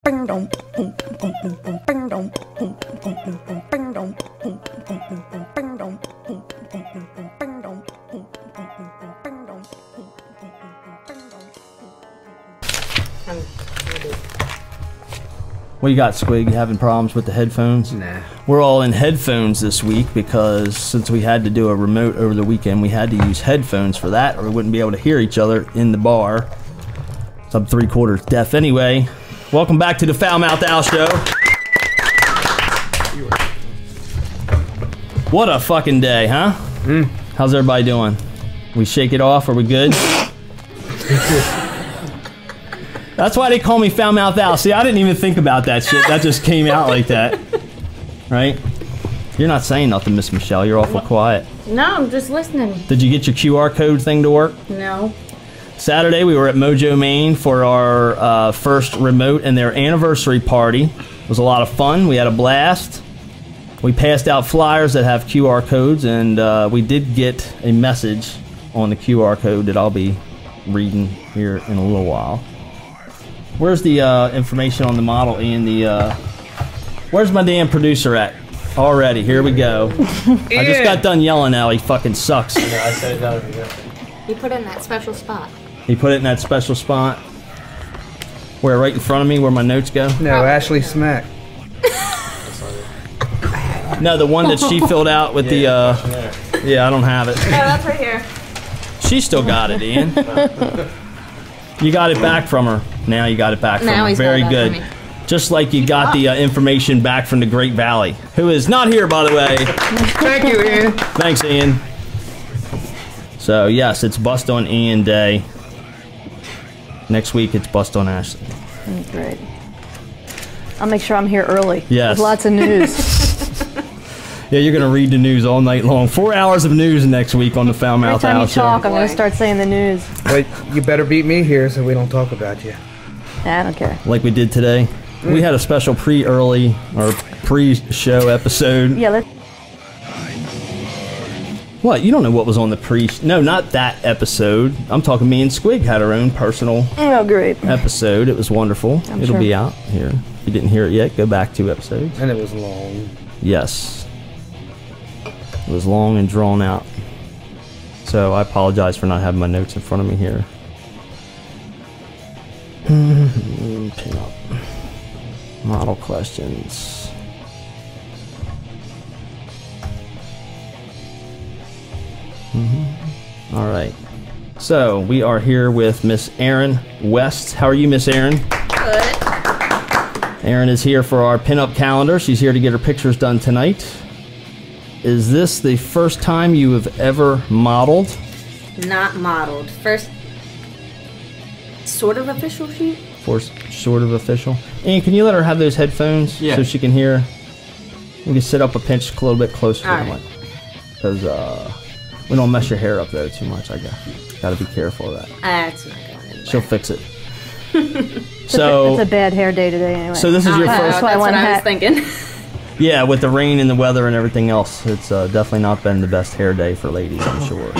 What you got, Squig? You having problems with the headphones? Nah. We're all in headphones this week because since we had to do a remote over the weekend, we had to use headphones for that or we wouldn't be able to hear each other in the bar. So I'm 3/4 deaf anyway. Welcome back to the Foul Mouth Al Show. What a fucking day, huh? How's everybody doing? We shake it off? Are we good? That's why they call me Foul Mouth Al. See, I didn't even think about that shit. That just came out like that. Right? You're not saying nothing, Miss Michelle. You're awful quiet. No, I'm just listening. Did you get your QR code thing to work? No. Saturday, we were at Mojo, Maine for our first remote and their anniversary party. It was a lot of fun. We had a blast. We passed out flyers that have QR codes, and we did get a message on the QR code that I'll be reading here in a little while. Where's the information on the model, Ian? Where's my damn producer at? Already, here we go. I just got done yelling now, he fucking sucks. Yeah, I said it over here. You put it in that special spot. He put it in that special spot. Where, right in front of me, where my notes go? No, Ashley Smack. No, the one that she filled out with the, yeah, I don't have it. Oh, that's right here. She still got it, Ian. You got it back from her. Now you got it back from her. He's Very got it back good. from me. Just like you got the information back from the Great Valley, who is not here, by the way. Thank you, Ian. Thanks, Ian. So, yes, it's Bust on Ian Day. Next week, it's Bust on Ashley. Great. I'll make sure I'm here early. Yes. With lots of news. Yeah, you're going to read the news all night long. 4 hours of news next week on the Foul Mouth Every time Al you Show. talk, I'm going to start saying the news. But you better beat me here so we don't talk about you. Nah, I don't care. Like we did today. We had a special pre-show episode. Yeah, let's... What? You don't know what was on the No, not that episode. I'm talking me and Squig had our own personal great. episode. It was wonderful. It'll sure. be out here. If you didn't hear it yet, go back 2 episodes. And it was long. Yes. It was long and drawn out. So I apologize for not having my notes in front of me here. Pin up. Model questions. All right. So we are here with Miss Erin West. How are you, Miss Erin? Good. Erin is here for our pinup calendar. She's here to get her pictures done tonight. Is this the first time you have ever modeled? Not modeled. First sort of official shoot. Sort of official. And can you let her have those headphones so she can hear? You can sit up a pinch a little bit closer to the mic. Because we don't mess your hair up though too much, I guess. Gotta be careful of that. That's not going anywhere. She'll fix it. So It's a bad hair day today anyway. So this is your first. That's what I was thinking. Yeah, with the rain and the weather and everything else, it's definitely not been the best hair day for ladies, I'm sure.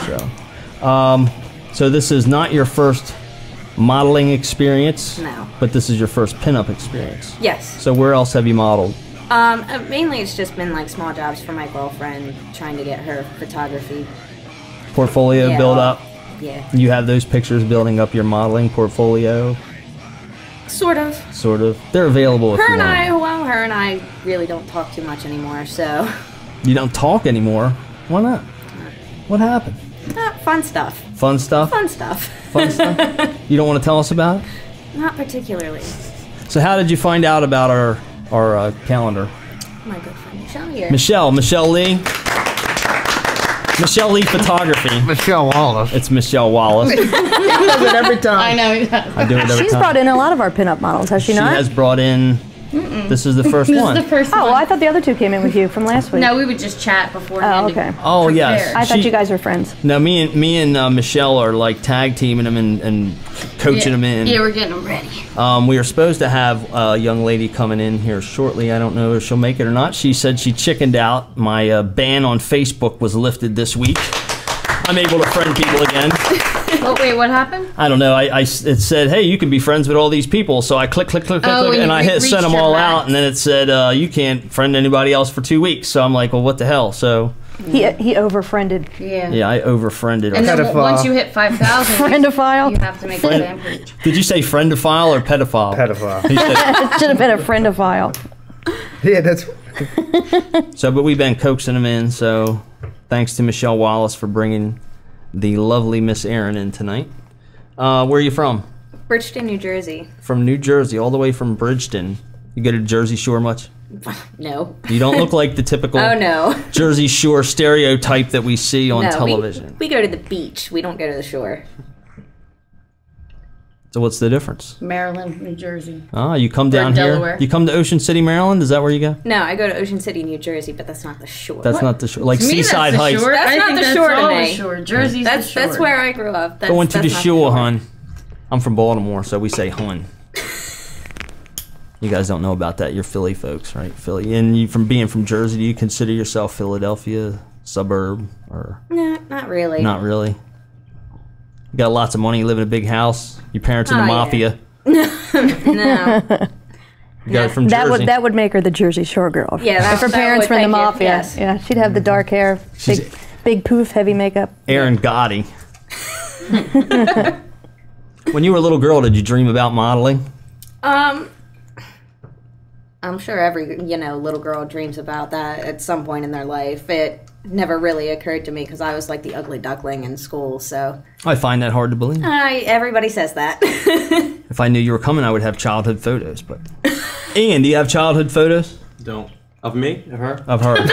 So this is not your first modeling experience. No. But this is your first pinup experience. Yes. So where else have you modeled? Mainly it's just been like small jobs for my girlfriend, trying to get her photography. Portfolio build up? Yeah. You have those pictures building up your modeling portfolio? Sort of. Sort of. They're available if you want. Her and I really don't talk too much anymore, so. You don't talk anymore? Why not? What happened? Fun stuff. Fun stuff? Fun stuff. Fun stuff? You don't want to tell us about it? Not particularly. So how did you find out about our calendar? My good friend Michelle here. Michelle Lee. Michelle Lee Photography. Michelle Wallace. It's Michelle Wallace. He does it every time. I know he does. I do it every She's time. brought in a lot of our pinup models, has she not? She has brought in. This is the first one. This is the first one. Oh, well, I thought the other two came in with you from last week. No, we would just chat beforehand. Oh, okay. Oh, yes. I thought you guys were friends. No, me and Michelle are like tag teaming them and coaching them in. Yeah, we're getting them ready. We are supposed to have a young lady coming in here shortly. I don't know if she'll make it or not. She said she chickened out. My ban on Facebook was lifted this week. I'm able to friend people again. Oh, wait, what happened? I don't know. It said, hey, you can be friends with all these people. So I click, and I hit send them all out, and then it said, you can't friend anybody else for 2 weeks. So I'm like, well, what the hell? So He over-friended. yeah, I over-friended. And then once you hit 5,000, Friendophile? you have to make a fan page. Did you say friendophile or pedophile? Pedophile. He said- It should have been a friendophile. Yeah, that's. So, but we've been coaxing him in. So, thanks to Michelle Wallace for bringing the lovely Miss Erin in tonight. Where are you from? Bridgeton, New Jersey. From New Jersey, all the way from Bridgeton. You go to Jersey Shore much? No. You don't look like the typical Oh, no. Jersey Shore stereotype that we see on television. We go to the beach. We don't go to the shore. So what's the difference? Maryland, New Jersey. Ah, you come down here. Delaware. You come to Ocean City, Maryland. Is that where you go? No, I go to Ocean City, New Jersey, but that's not the shore. That's not the shore. Like To me, Seaside that's the Heights. shore. That's I not think the that's shore to all me. the shore. Jersey's That's the shore. that's where I grew up. That's, Going to the that's not shore, hun. I'm from Baltimore, so we say hun. You guys don't know about that. You're Philly folks, right? Philly. And you, from being from Jersey, do you consider yourself Philadelphia suburb or No, not really. not really? You got lots of money. You live in a big house. Your parents in the Oh, yeah. mafia. No. You got it from Jersey. That would make her the Jersey Shore girl. Yeah, if her that parents would were in the make it, mafia. yes. Yeah, she'd have the dark hair, big poof, heavy makeup. Erin Gotti. When you were a little girl, did you dream about modeling? I'm sure every little girl dreams about that at some point in their life. It never really occurred to me because I was like the ugly duckling in school. So I find that hard to believe. everybody says that. If I knew you were coming, I would have childhood photos. But Ian, do you have childhood photos? Don't. Of me? Of her? Of her. No.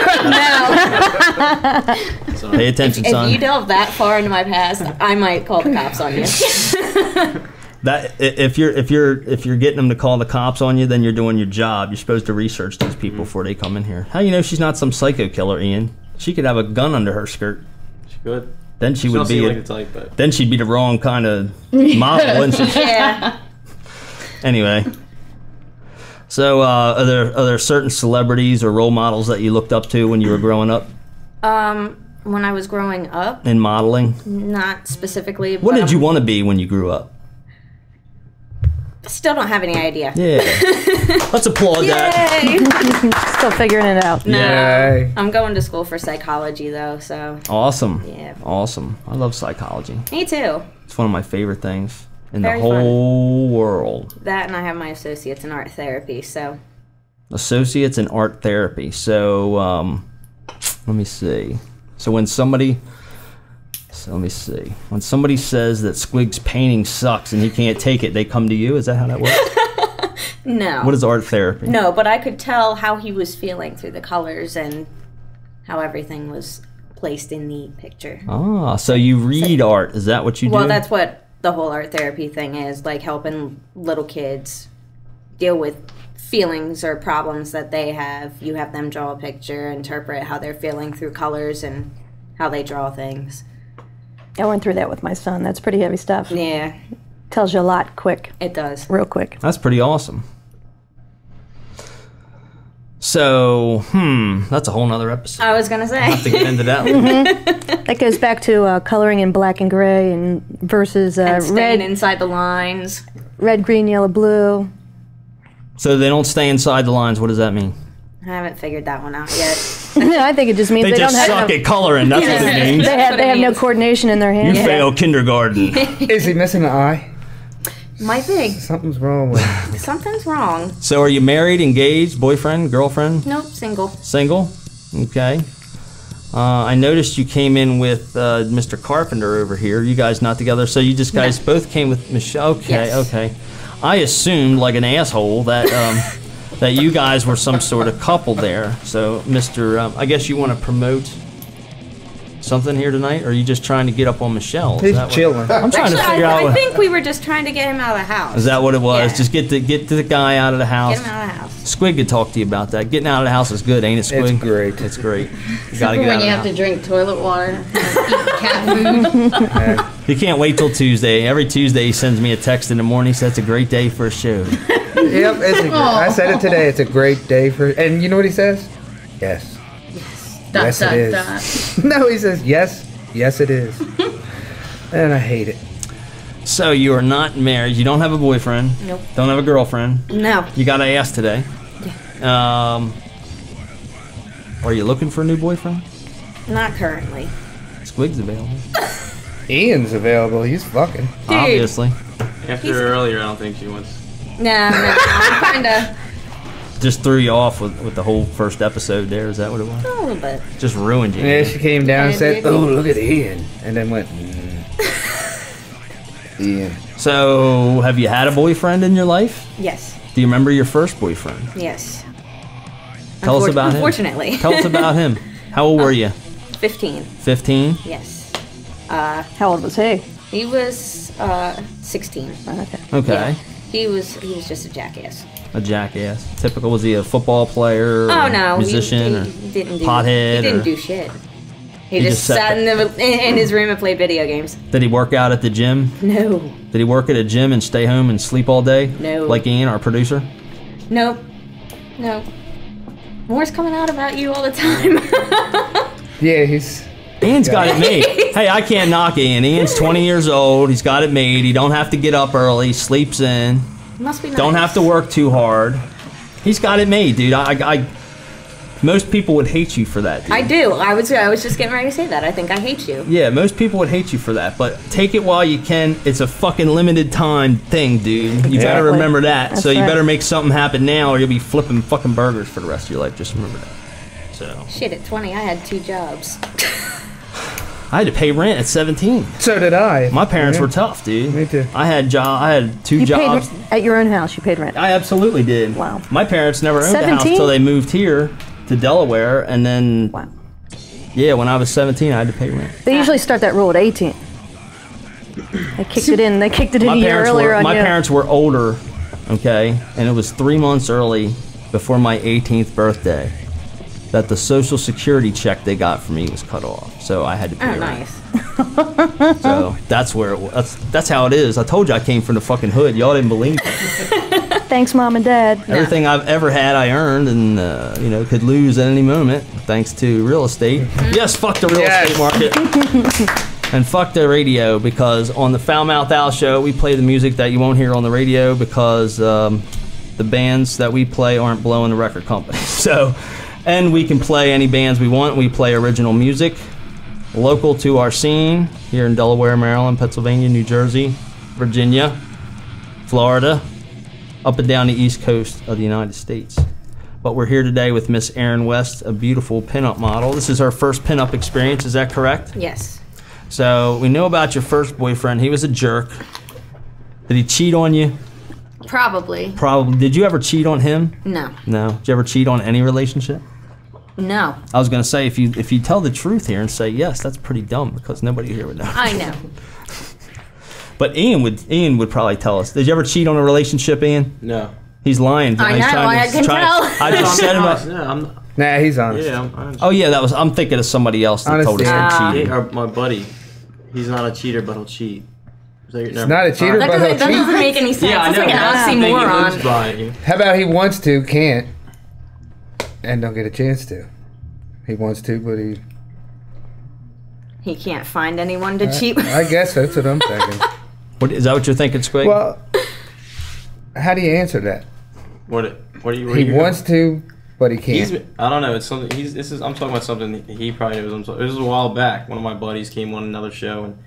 Pay attention, son. If you delve that far into my past, I might call the cops on you. That if you're getting them to call the cops on you, then you're doing your job. You're supposed to research these people before they come in here. How you know she's not some psycho killer, Ian? She could have a gun under her skirt. She could. Then she would don't be. seem like the type, but Then she'd be the wrong kind of model, wouldn't she? Yeah. Anyway, so are there certain celebrities or role models that you looked up to when you were growing up When I was growing up, in modeling? not specifically. What but did you want to be when you grew up? Still don't have any idea. Yeah. Let's applaud that. Yay! Still figuring it out. No. Yay. I'm going to school for psychology though, so Awesome. yeah. Awesome. I love psychology. Me too. It's one of my favorite things in Very the whole world. That and I have my associates in art therapy, so Associates in art therapy. So let me see. So when somebody says that Squig's painting sucks and he can't take it, they come to you. Is that how that works? no. What is art therapy? No, but I could tell how he was feeling through the colors and how everything was placed in the picture. Ah, so you read art. Is that what you do? Well, that's what the whole art therapy thing is, like helping little kids deal with feelings or problems that they have. You have them draw a picture, interpret how they're feeling through colors and how they draw things. I went through that with my son. That's pretty heavy stuff. Yeah, Tells you a lot quick, it does. real quick. That's pretty awesome. So, that's a whole nother episode. I was gonna say. Have to get into that one. That goes back to coloring in black and gray and versus and staying red, inside the lines. red, green, yellow, blue. So they don't stay inside the lines. What does that mean? I haven't figured that one out yet. I think it just means They they, just don't suck have at coloring. That's what it means. they have no coordination in their You hands. fail kindergarten. Is he missing an eye? Might be. Something's wrong with him. Something's wrong. So are you married, engaged, boyfriend, girlfriend, Nope, single. single? Okay. I noticed you came in with Mr. Carpenter over here. You guys not together, so you just guys both came with Michelle. Okay, Yes. okay. I assumed, like an asshole, that that you guys were some sort of couple there. So, Mr. I guess you want to promote something here tonight, or are you just trying to get up on Michelle? Is He's that what- chilling. I'm trying to figure out. I What, think we were just trying to get him out of the house. is that what it was? Yeah. Just get the guy out of the house. Get him out of the house. Squig could talk to you about that. Getting out of the house is good, ain't it, Squig? It's great. It's great. You gotta get When out you of have the to house. drink toilet water, eat cat food. You can't wait till Tuesday. Every Tuesday he sends me a text in the morning. He says it's a great day for a show. Yep, I said it today. It's a great day for. And you know what he says? Yes. Dot, Yes, dot, it is. dot. No, he says yes. Yes, it is. And I hate it. So you are not married. You don't have a boyfriend. Nope. Don't have a girlfriend. No. You got to ask today. Yeah. Are you looking for a new boyfriend? Not currently. Squig's available. Ian's available. He's fucking. Obviously. After earlier, I don't think she wants. No, I'm kinda Just threw you off with the whole first episode there. Is that what it was? a little bit. Just ruined you. Yeah, she came down and Yeah, said, dude. "Oh, look at Ian," and then went, Ian. So, have you had a boyfriend in your life? Yes. Do you remember your first boyfriend? Yes. Tell us about him. Unfortunately. Tell us about him. How old were you? 15. 15? Yes. How old was he? He was 16. Okay. Okay. Yeah. He was just a jackass. A jackass. Typical. Was he a football player? Oh or no, musician? or he didn't do. pothead? He didn't or- do shit. He He just just sat in his room and played video games. Did he work out at the gym? No. Did he work at a gym and stay home and sleep all day? No. Like Ian, our producer? Nope. No. More's coming out about you all the time. Yeah, he's. Ian's got it made. Hey, I can't knock Ian. Ian's 20 years old. He's got it made. He don't have to get up early. Sleeps in. Must be nice. Don't have to work too hard. He's got it made, dude. Most people would hate you for that, dude. I do. I was just getting ready to say that. I think I hate you. Yeah, most people would hate you for that, but take it while you can. It's a fucking limited time thing, dude. You better remember that. That's so you right. better make something happen now or you'll be flipping fucking burgers for the rest of your life. Just remember that. So Shit, at 20, I had 2 jobs. I had to pay rent at 17. So did I. My parents Yeah. were tough, dude. Me too. I had 2 You jobs. paid at your own house. You paid rent. I absolutely did. Wow. My parents never owned a house 17? till they moved here to Delaware, and then Wow. yeah, when I was 17, I had to pay rent. They usually start that rule at 18. They kicked it in. They kicked it in a year earlier on my you. parents were older, okay, and it was 3 months early before my 18th birthday that the Social Security check they got for me was cut off, so I had to pay Oh, rent. nice. So that's where it was. That's how it is. I told you I came from the fucking hood. Y'all didn't believe me. Thanks, Mom and Dad. Everything I've ever had, I earned, and could lose at any moment thanks to real estate. Yes, fuck the real estate market, and fuck the radio, because on the Foul Mouth Al show we play the music that you won't hear on the radio because the bands that we play aren't blowing the record company. So, and we can play any bands we want. We play original music, local to our scene here in Delaware, Maryland, Pennsylvania, New Jersey, Virginia, Florida, up and down the East Coast of the United States. But we're here today with Miss Erin West, a beautiful pinup model. This is her first pinup experience, is that correct? Yes. So we know about your first boyfriend. He was a jerk. Did he cheat on you? Probably. Probably. Did you ever cheat on him? No. No. Did you ever cheat on any relationship? No. I was gonna say, if you tell the truth here and say yes, that's pretty dumb because nobody here would know. I know. But Ian would probably tell us. Did you ever cheat on a relationship, Ian? No. He's lying. I He's know, trying I can tell. I just set him up. Yeah, I'm not. Nah, he's honest. Yeah, I'm Oh yeah, I'm thinking of somebody else that told us Honestly. they're cheating. Or my buddy. He's not a cheater, but he'll cheat. He's not a cheater, That but he'll doesn't cheat. make any sense. Yeah, I It's know. like That's the an thing he lives oxymoron. by. How about he wants to, can't, and don't get a chance to? He wants to, but He can't find anyone to cheat with. I guess that's what I'm thinking. Is that what you're thinking, Squig? Well, how do you answer that? What are you? He wants to, but he He's. can't. I don't know. It's something. I'm talking about something he probably knows. It was a while back. One of my buddies came on another show and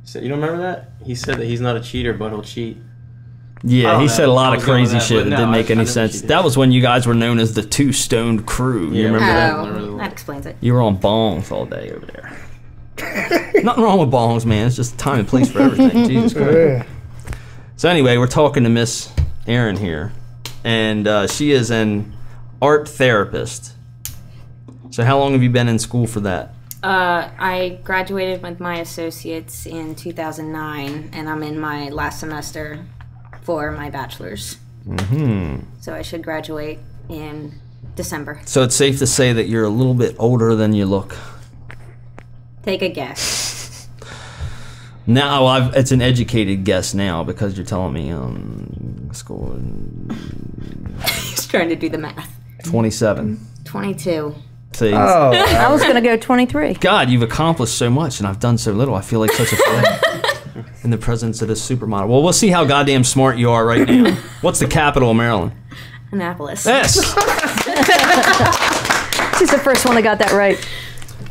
said, "You don't remember that?" He said that he's not a cheater, but he'll cheat. I Yeah, don't he know. said a lot I of was going with crazy that, shit but that no, didn't make I any never sense. cheated. That was when you guys were known as the Two Stoned Crew. You Yeah. remember that? Oh, that explains it. You were on bongs all day over there. Nothing wrong with bongs, man. It's just time and place for everything. Jesus Christ. Yeah. So anyway, we're talking to Miss Erin here, and she is an art therapist. So how long have you been in school for that? I graduated with my associates in 2009, and I'm in my last semester for my bachelor's. Hmm. So I should graduate in December. So it's safe to say that you're a little bit older than you look. Take a guess. Now it's an educated guess now because you're telling me school He's trying to do the math. 27. 22. See, Oh, I was gonna go 23. God, you've accomplished so much and I've done so little. I feel like such a failure. in the presence of this supermodel. Well, we'll see how goddamn smart you are right now. What's the capital of Maryland? Annapolis. Yes. She's the first one that got that right.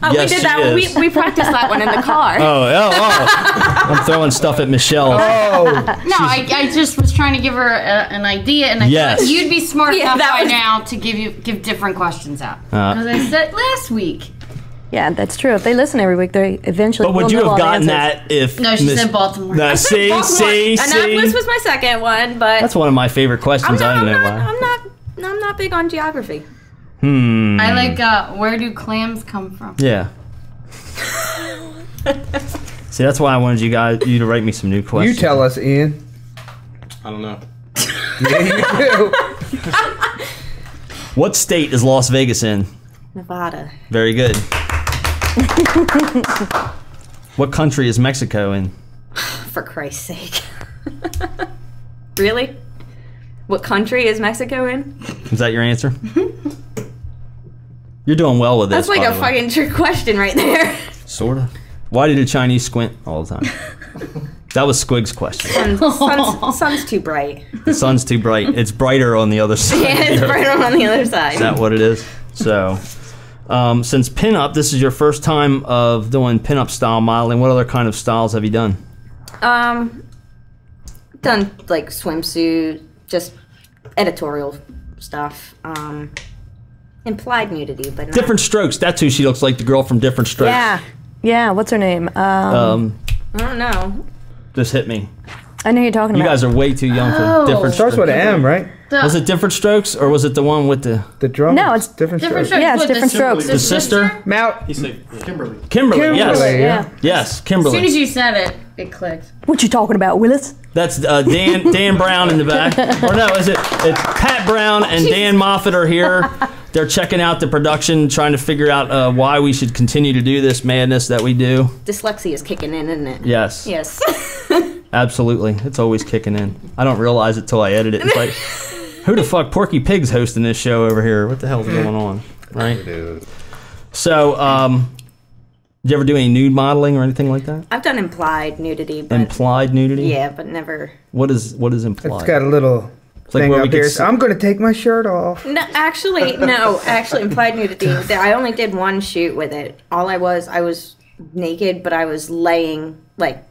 Oh, Yes, we did she that. is. We practiced that one in the car. Oh. I'm throwing stuff at Michelle. No, I just was trying to give her an idea, and I Yes. thought you'd be smart Yeah, enough that by was- now to give different questions out. Because I said last week. Yeah, that's true. If they listen every week, they eventually But will would you know have all the gotten answers. that if... No, she said Baltimore. No, see? Annapolis was my second one, but That's one of my favorite questions. I don't know why. I'm not big on geography. I like, where do clams come from? Yeah. See, that's why I wanted you to write me some new You questions. tell us, Ian. I don't know. Yeah, you do. What state is Las Vegas in? Nevada. Very good. What country is Mexico in? For Christ's sake. Really? What country is Mexico in? Is that your answer? You're doing well with this. That's like by a the way. fucking trick question right there. Sort of. Why do the Chinese squint all the time? That was Squig's question. Sun's too bright. The sun's too bright. It's brighter on the other side. Yeah, it's brighter on the other Is side. that what it is? So, since pinup, this is your first time of doing pinup style modeling. What other kind of styles have you done? Done like swimsuit, just editorial stuff. Implied nudity, but not. Different Strokes. That's who she looks like, the girl from Different Strokes. Yeah. Yeah, what's her name? I don't know. Just hit me. I know who you're talking You about. guys are way too young for Different Starts Strokes. with an M, right? Was it Different Strokes, or was it the one with the The drum. No, it's different Different strokes. strokes. Yeah, it's What, different the- strokes. the sister? Mount. He said Kimberly. Kimberly, yes. Kimberly, Yeah. Yes, As soon Kimberly. as you said it, it clicked. What you talking about, Willis? That's Dan Brown in the back. Or no, it's Pat Brown and Dan Moffat are here. They're checking out the production, trying to figure out why we should continue to do this madness that we do. Dyslexia is kicking in, isn't it? Yes. Yes. Absolutely. It's always kicking in. I don't realize it till I edit it. It's like, who the fuck? Porky Pig's hosting this show over here. What the hell's going on? Right? Dude. So, did you ever do any nude modeling or anything like that? I've done implied nudity, but Implied nudity? yeah, but never. What is implied? It's got a little like thing where we up could here. see- I'm gonna take my shirt off. No, actually, implied nudity. I only did one shoot with it. All I was naked, but I was laying like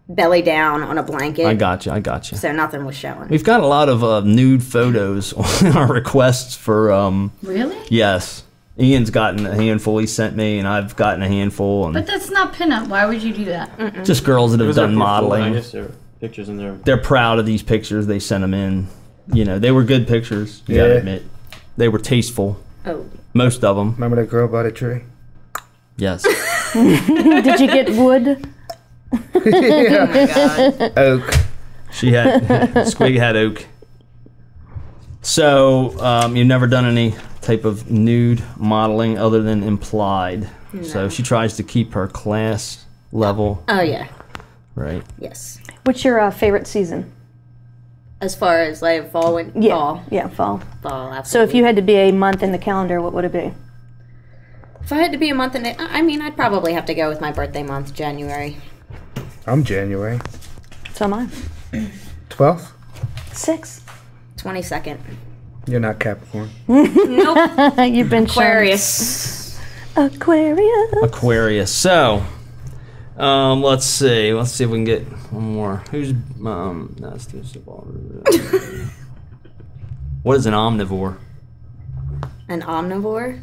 belly down on a blanket. I got you. So nothing was showing. We've got a lot of nude photos on our requests for, Really? yes. Ian's gotten a handful he sent me, and I've gotten a handful. And But that's not pinup. Why would you do that? just girls that It have was their done portfolio. I modeling. guess there were pictures in there. They're proud of these pictures. They sent them in. You know, they were good pictures, you gotta Yeah. admit. They were tasteful. Oh, Most of them, Remember that girl by the tree? yes. Did you get wood? Yeah. Oak. She had, Squig had oak. So, you've never done any type of nude modeling other than implied. So she tries to keep her class level, oh yeah, right? yes. What's your favorite season? As far as like fall, Yeah. fall, Yeah, fall. absolutely. So if you had to be a month in the calendar, what would it be? if I had to be a month in it, I mean, I'd probably have to go with my birthday month, January. I'm January So am I. 12th. 6. 22nd. You're not Capricorn. Nope. You've been shown. Aquarius. Aquarius. Aquarius. So, let's see. Let's see if we can get one more. Who's that's too What is an omnivore? An omnivore.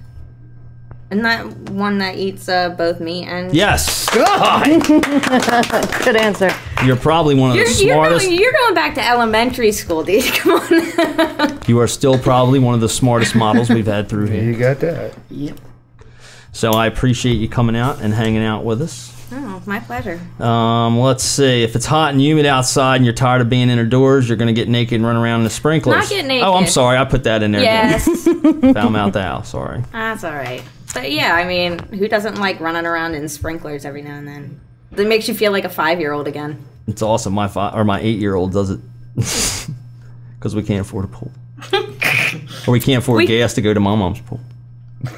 Isn't that one that eats both meat and? Yes. Good answer. You're probably one of the smartest. You're going back to elementary school, dude. Come on. You are still probably one of the smartest models we've had through here. You got that. Yep. So I appreciate you coming out and hanging out with us. Oh, my pleasure. Let's see. If it's hot and humid outside and you're tired of being indoors, you're going to get naked and run around in the sprinklers. Not get naked. Oh, I'm sorry. I put that in there. Yes. Found out the house. Sorry. That's all right. But yeah, I mean, who doesn't like running around in sprinklers every now and then? It makes you feel like a 5-year-old again. It's awesome. My 8-year-old does it because we can't afford a pool, or we can't afford gas to go to my mom's pool.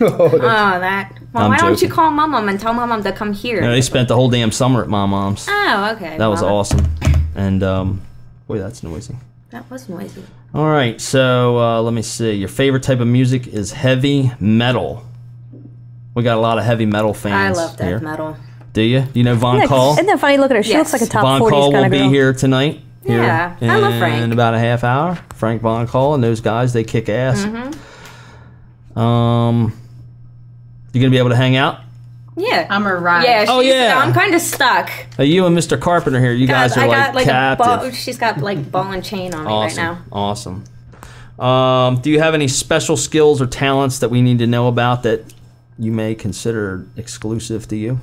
Oh, that. Well, I'm why don't joking. you call Mom and tell Mom to come here? You know, they spent the whole damn summer at my mom's. Oh, okay. That was well, awesome. And boy, that's noisy. That was noisy. All right, so let me see. Your favorite type of music is heavy metal. We got a lot of heavy metal fans. I love death metal. Do you? Do you know Von Call? Isn't that funny? Look at her. She Yes. looks like a top Von 40s Call kind will of be girl. here tonight. Yeah, I love Frank. In about a half hour. Frank Von Call and those guys, they kick ass. You gonna be able to hang out? Yeah. I'm a ride. Yeah, Oh, yeah. I'm kind of stuck. You and Mr. Carpenter here, you guys are I like got like captive. she's got like ball and chain on me right now. Awesome. Do you have any special skills or talents that we need to know about that you may consider exclusive to you?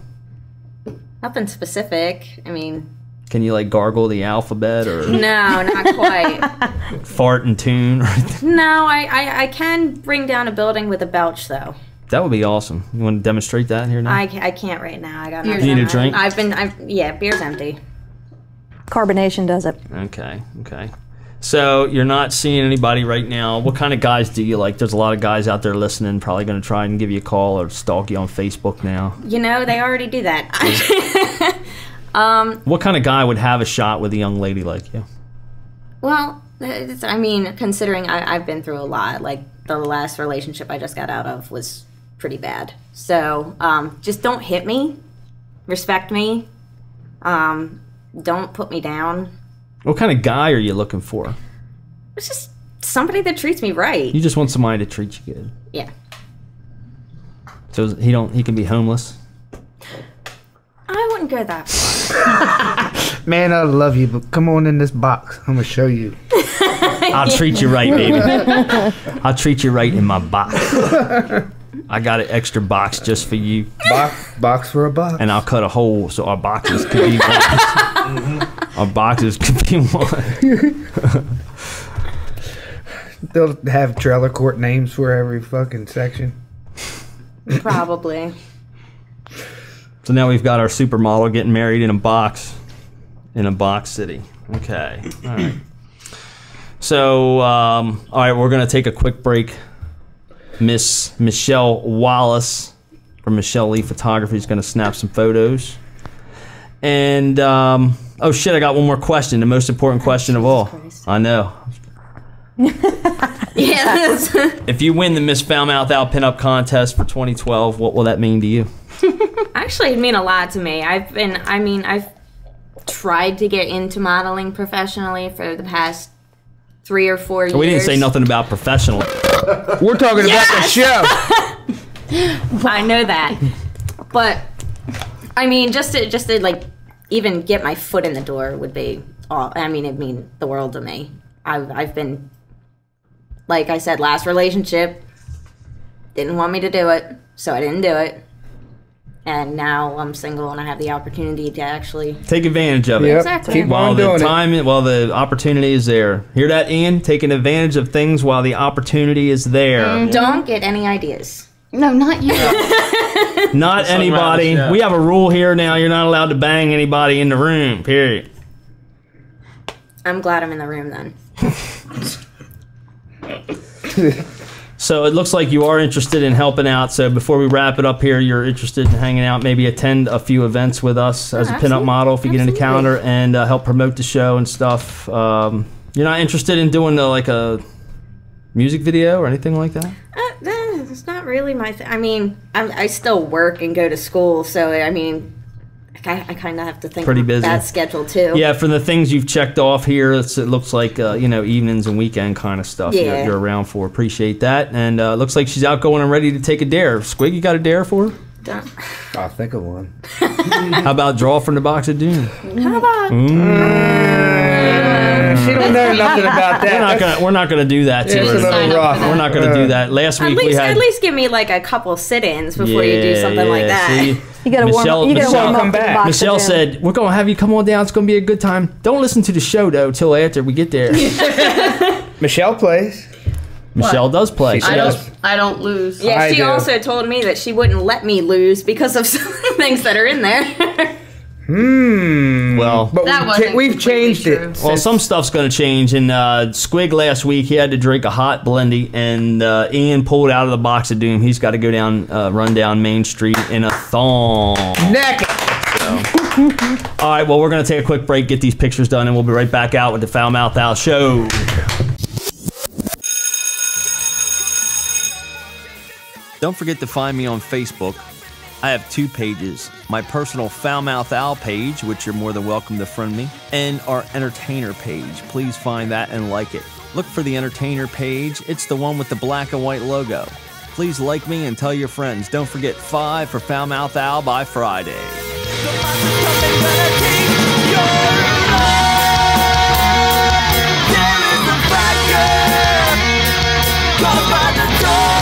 Nothing specific. I mean, Can you like gargle the alphabet or no, not quite. fart in tune? Or anything? No, I can bring down a building with a belch though. That would be awesome. You want to demonstrate that here now? I can't right now. I got You nothing. need a drink? Yeah, beer's empty. Carbonation does it. Okay. So you're not seeing anybody right now. What kind of guys do you like? There's a lot of guys out there listening, probably going to try and give you a call or stalk you on Facebook now. You know, they already do that. What kind of guy would have a shot with a young lady like you? Well, I mean, considering I've been through a lot, like the last relationship I just got out of was pretty bad. So just don't hit me. Respect me. Don't put me down. What kind of guy are you looking for? It's just somebody that treats me right. You just want somebody to treat you good. Yeah. So he can be homeless. I wouldn't go that far. Man, I love you, but come on in this box. I'm gonna show you. I'll treat you right, baby. I'll treat you right in my box. I got an extra box just for you. Box for a box. And I'll cut a hole so our boxes could be one. Our boxes could be one. They'll have trailer court names for every fucking section. Probably. So now we've got our supermodel getting married in a box city. Okay. All right. So, all right, we're going to take a quick break. Miss Michelle Wallace from Michelle Lee Photography is going to snap some photos. And, oh shit, I got one more question, the most important question of all. Christ. I know. Yes. If you win the Miss Falmouth Out Pinup Contest for 2012, what will that mean to you? Actually, it'd mean a lot to me. I've tried to get into modeling professionally for the past 3 or 4 years. We didn't say nothing about professional. We're talking about the show. I know that, but I mean, just to like even get my foot in the door would be all. I mean, it'd mean the world to me. I've been, like I said, last relationship didn't want me to do it, so I didn't do it. And now I'm single and I have the opportunity to actually Take advantage of it. Yep. Exactly. Keep While on the doing time, while the opportunity is there. Hear that, Ian? Taking advantage of things while the opportunity is there. don't get any ideas. No, not you. Not anybody. Yeah. We have a rule here now. You're not allowed to bang anybody in the room. Period. I'm glad I'm in the room then. So it looks like you are interested in helping out. So before we wrap it up here, you're interested in hanging out, maybe attend a few events with us as a pinup absolutely. model if you get in the Absolutely. calendar and help promote the show and stuff. You're not interested in doing like a music video or anything like that? It's not really my thing. I mean, I still work and go to school, so I mean, I kind of have to think Pretty of busy. that schedule too. Yeah, for the things you've checked off here, it looks like evenings and weekend kind of stuff Yeah. you're around for. Appreciate that. And it looks like she's outgoing and ready to take a dare. Squig, you got a dare for her? Don't- I'll think of one. How about draw from the box of doom? How about She don't know nothing about that. We're not gonna do that to It's a her. little rough. We're not gonna do that. Last week we had at least give me like a couple sit-ins before you do something like that. See? You gotta Michelle- warm up. You gotta warm Michelle- up come to the back. box Michelle of doom. said, "We're gonna have you come on down. It's gonna be a good time. Don't listen to the show though till after we get there." Michelle plays. Michelle does play. She She does. does. I don't lose. Yeah, I she do. also told me that she wouldn't let me lose because of some things that are in there. Well, But That wasn't we've completely changed true. it. Well, some stuff's going to change. And Squig last week, he had to drink a hot blendy, and Ian pulled out of the box of doom. He's got to go down, run down Main Street in a thong. Naked. So, All right, well, we're going to take a quick break, get these pictures done, and we'll be right back out with the Foul Mouth Al Show. Don't forget to find me on Facebook. I have 2 pages. My personal Foul Mouth Al page, which you're more than welcome to friend me, and our entertainer page. Please find that and like it. Look for the entertainer page. It's the one with the black and white logo. Please like me and tell your friends. Don't forget 5 for Foul Mouth Al by Friday. There is a fire, come by the door.